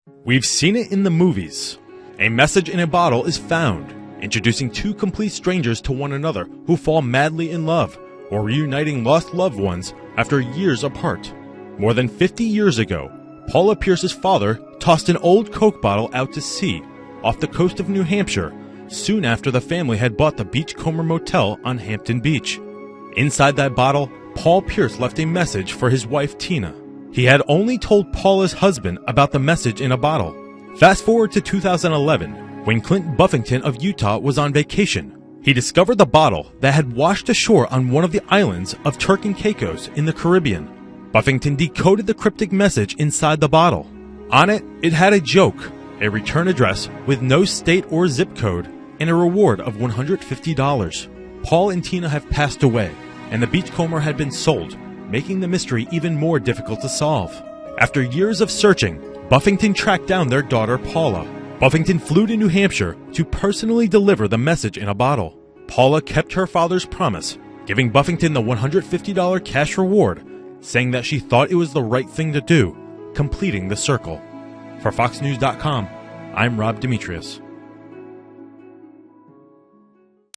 We've seen it in the movies. A message in a bottle is found, introducing two complete strangers to one another who fall madly in love, or reuniting lost loved ones after years apart. More than 50 years ago, Paula Pierce's father tossed an old Coke bottle out to sea off the coast of New Hampshire soon after the family had bought the Beachcomber Motel on Hampton Beach. Inside that bottle, Paul Pierce left a message for his wife Tina. He had only told Paula's husband about the message in a bottle. Fast forward to 2011, when Clint Buffington of Utah was on vacation. He discovered the bottle that had washed ashore on one of the islands of Turks and Caicos in the Caribbean. Buffington decoded the cryptic message inside the bottle. On it, it had a joke, a return address with no state or zip code, and a reward of $150. Paul and Tina have passed away, and the Beachcomber had been sold, making the mystery even more difficult to solve. After years of searching, Buffington tracked down their daughter Paula. Buffington flew to New Hampshire to personally deliver the message in a bottle. Paula kept her father's promise, giving Buffington the $150 cash reward, saying that she thought it was the right thing to do, completing the circle. For FoxNews.com, I'm Rob Demetrius.